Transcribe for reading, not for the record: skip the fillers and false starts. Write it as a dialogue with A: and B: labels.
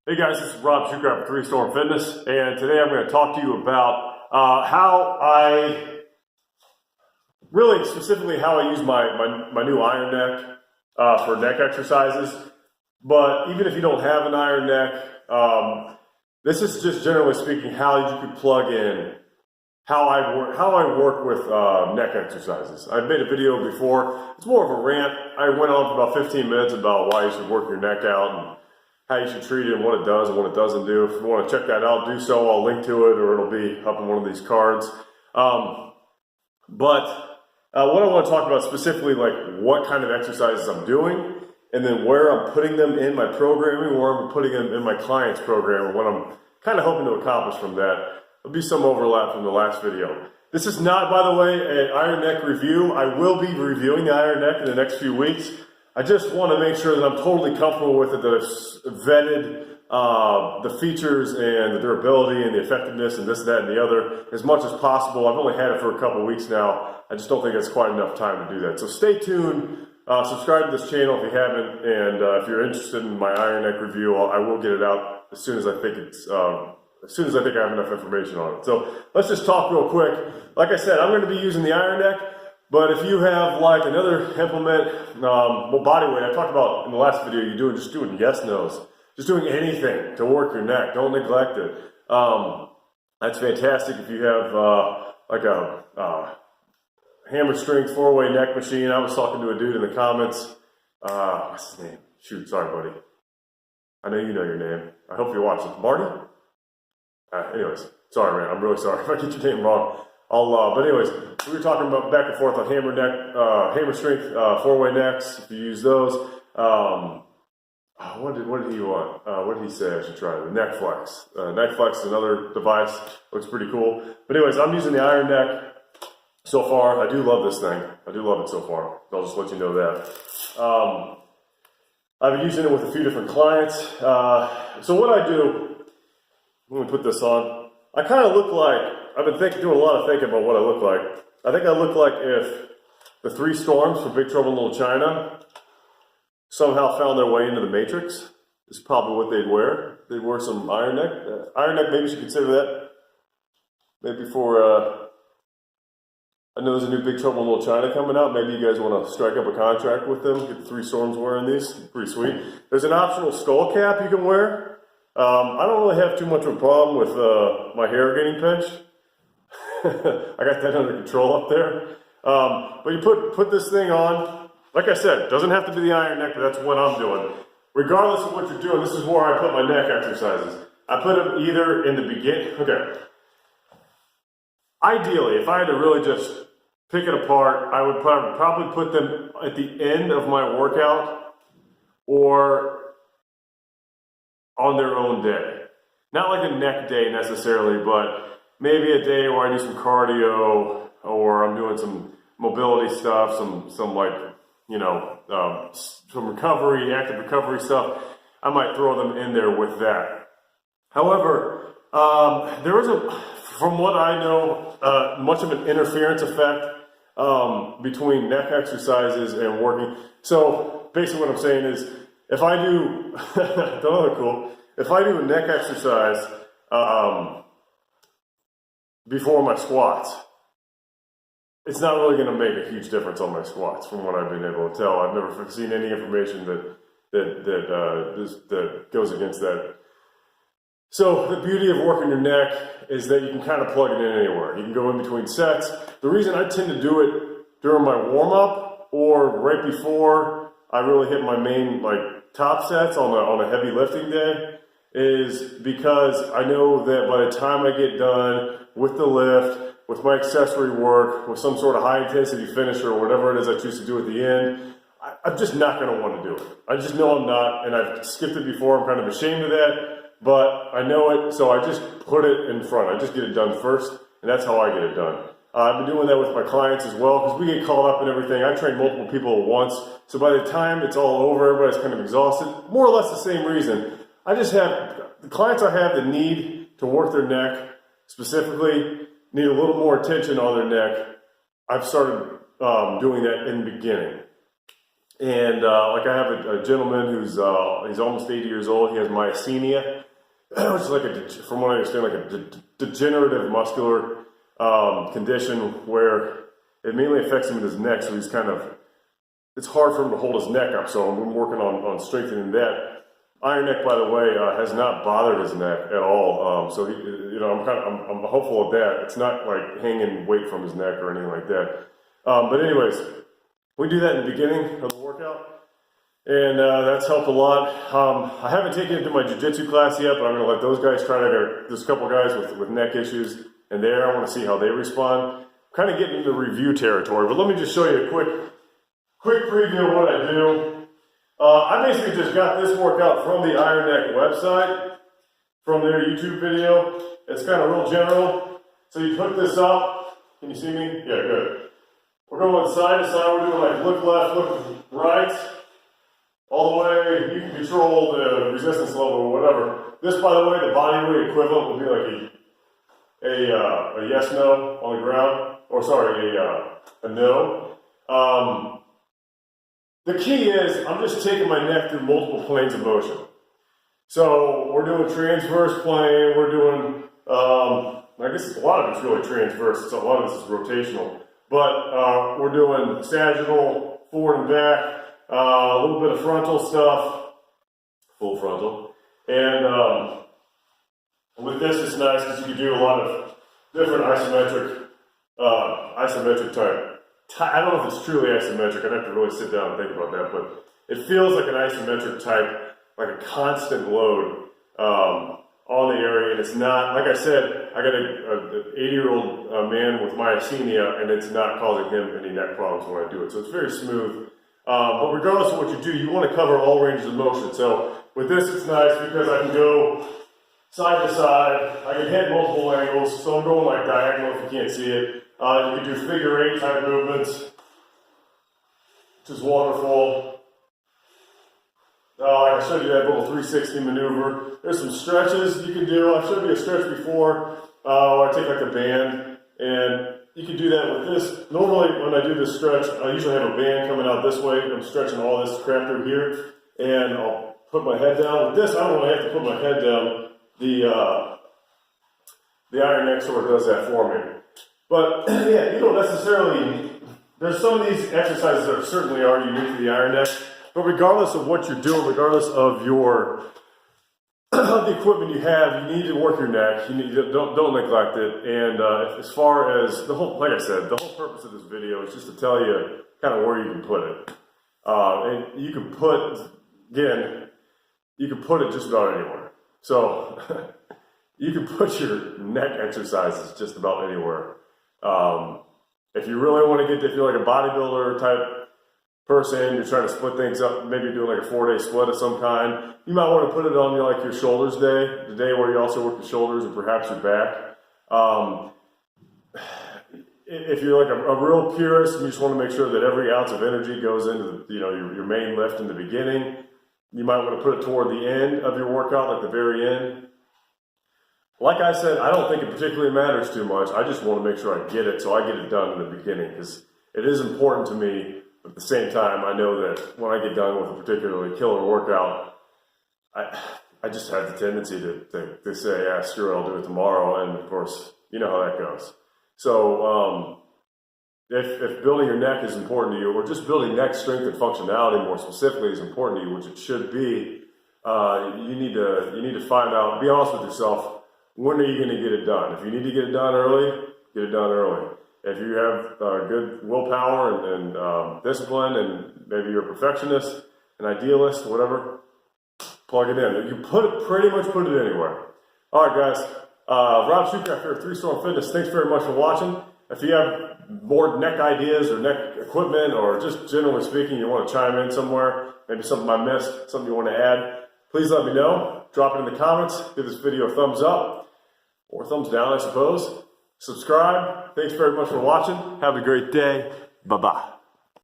A: Hey guys, this is Rob Shukrap of 3 Storm Fitness, and today I'm going to talk to you about how I use my new iron neck for neck exercises. But even if you don't have an iron neck, this is just generally speaking how you could plug in how I work with neck exercises. I've made a video before. It's more of a rant. I went on for about 15 minutes about why you should work your neck out and how you should treat it and what it does and what it doesn't do. If you want to check that out, do so. I'll link to it, or it'll be up in one of these cards. But what I want to talk about specifically, like what kind of exercises I'm doing, and then where I'm putting them in my programming, where I'm putting them in my client's program, and what I'm kind of hoping to accomplish from that. There'll be some overlap from the last video. This is not, by the way, an iron neck review. I will be reviewing the iron neck in the next few weeks. I just want to make sure that I'm totally comfortable with it, that I've vetted the features and the durability and the effectiveness and this, that, and the other as much as possible. I've only had it for a couple of weeks now. I just don't think it's quite enough time to do that. So stay tuned. Subscribe to this channel if you haven't, and if you're interested in my iron neck review, I will get it out as soon as I think I have enough information on it. So let's just talk real quick. Like I said, I'm going to be using the iron neck. But if you have like another implement, body weight, I talked about in the last video, just doing yes, nos, just doing anything to work your neck. Don't neglect it. That's fantastic. If you have like a hammer strength 4-way neck machine. I was talking to a dude in the comments. What's his name? Shoot, sorry, buddy. I know you know your name. I hope you watch it. Marty? Anyways, sorry, man. I'm really sorry if I get your name wrong. But anyways, we were talking about back and forth on hammer strength 4-way necks. If you use those, what did he want? What did he say I should try? The neck flex. Neck flex is another device. Looks pretty cool. But anyways, I'm using the iron neck so far. I do love this thing. I do love it so far. I'll just let you know that. I've been using it with a few different clients. So what I do, let me put this on. I kind of look like, I've been doing a lot of thinking about what I look like. I think I look like if the 3 Storms from Big Trouble in Little China somehow found their way into the Matrix. This is probably what they'd wear. They'd wear some iron neck. Iron neck, maybe you should consider that. Maybe for, I know there's a new Big Trouble in Little China coming out. Maybe you guys want to strike up a contract with them, get the 3 Storms wearing these. Pretty sweet. There's an optional skull cap you can wear. I don't really have too much of a problem with my hair getting pinched. I got that under control up there. But you put this thing on. Like I said, it doesn't have to be the iron neck, but that's what I'm doing. Regardless of what you're doing, this is where I put my neck exercises. I put them either in the beginning. Okay. Ideally, if I had to really just pick it apart, I would probably put them at the end of my workout or on their own day. Not like a neck day necessarily, but maybe a day where I do some cardio or I'm doing some mobility stuff, some like, some recovery, active recovery stuff. I might throw them in there with that. However, there isn't, from what I know, much of an interference effect between neck exercises and working. So basically what I'm saying is, if I do, if I do a neck exercise before my squats, it's not really going to make a huge difference on my squats from what I've been able to tell. I've never seen any information that goes against that. So the beauty of working your neck is that you can kind of plug it in anywhere. You can go in between sets. The reason I tend to do it during my warm-up or right before I really hit my main top sets on a heavy lifting day is because I know that by the time I get done with the lift, with my accessory work, with some sort of high intensity finisher or whatever it is I choose to do at the end, I'm just not going to want to do it. I just know I'm not, and I've skipped it before. I'm kind of ashamed of that, but I know it, so I just put it in front. I just get it done first, and that's how I get it done. I've been doing that with my clients as well, because we get called up and everything. I train multiple people at once, so by the time it's all over, everybody's kind of exhausted. More or less the same reason. I just have, the clients I have that need to work their neck, specifically, need a little more attention on their neck. I've started doing that in the beginning. And like I have a gentleman who's he's almost 80 years old. He has myasthenia, which is like from what I understand, like a degenerative muscular condition where it mainly affects him in his neck. So he's it's hard for him to hold his neck up. So I'm working on strengthening that. Iron neck, by the way, has not bothered his neck at all. So I'm hopeful of that. It's not like hanging weight from his neck or anything like that. But anyways, we do that in the beginning of the workout, and that's helped a lot. I haven't taken it to my jiu-jitsu class yet, but I'm going to let those guys try it out. There's a couple guys with neck issues, and I want to see how they respond. Kind of getting into review territory, but let me just show you a quick preview of what I do. I basically just got this workout from the Iron Neck website, from their YouTube video. It's kind of real general. So you hook this up. Can you see me? Yeah, good. We're going side to side. We're doing like look left, look right, all the way. You can control the resistance level or whatever. This, by the way, the body weight equivalent would be like a yes, no on the ground, or sorry, a no. The key is I'm just taking my neck through multiple planes of motion. So we're doing transverse plane. We're doing, I guess a lot of it's really transverse. So a lot of this is rotational. But we're doing sagittal, forward and back, a little bit of frontal stuff, full frontal. And with this, it's nice because you can do a lot of different isometric type. I don't know if it's truly isometric. I'd have to really sit down and think about that. But it feels like an isometric type, like a constant load on the area. And it's not, like I said, I got an 80-year-old man with myasthenia, and it's not causing him any neck problems when I do it. So it's very smooth. But regardless of what you do, you want to cover all ranges of motion. So with this, it's nice because I can go side to side. I can hit multiple angles. So I'm going like diagonal if you can't see it. You can do figure 8 type movements, which is wonderful. I showed you that little 360 maneuver. There's some stretches you can do. I showed you a stretch before where I take like a band, and you can do that with this. Normally when I do this stretch, I usually have a band coming out this way. I'm stretching all this crap through here, and I'll put my head down. With this, I don't really have to put my head down. The Iron Neck sort of does that for me. But yeah, you don't necessarily, there's some of these exercises that certainly are unique to the Iron Neck, but regardless of what you're doing, regardless of the equipment you have, you need to work your neck. Don't neglect it. And as far as like I said, the whole purpose of this video is just to tell you kind of where you can put it. And you can put it just about anywhere. So you can put your neck exercises just about anywhere. If you really want to get to feel like a bodybuilder type person, you're trying to split things up, maybe doing like a 4-day split of some kind, you might want to put it on your shoulders day, the day where you also work the shoulders and perhaps your back. If you're like a real purist and you just want to make sure that every ounce of energy goes into your main lift in the beginning, you might want to put it toward the end of your workout, like the very end. Like I said, I don't think it particularly matters too much. I just want to make sure I get it, so I get it done in the beginning, because it is important to me. But at the same time, I know that when I get done with a particularly killer workout, I just have the tendency to say, yeah, screw it, I'll do it tomorrow. And of course, you know how that goes. So if building your neck is important to you, or just building neck strength and functionality more specifically is important to you, which it should be, you need to find out, be honest with yourself. When are you going to get it done? If you need to get it done early, get it done early. If you have good willpower and discipline, and maybe you're a perfectionist, an idealist, whatever, plug it in. You pretty much put it anywhere. All right, guys. Rob Shoecraft here at 3 Storm Fitness. Thanks very much for watching. If you have more neck ideas or neck equipment, or just generally speaking, you want to chime in somewhere, maybe something I missed, something you want to add, please let me know. Drop it in the comments. Give this video a thumbs up. Or thumbs down, I suppose. Subscribe. Thanks very much for watching. Have a great day. Bye-bye.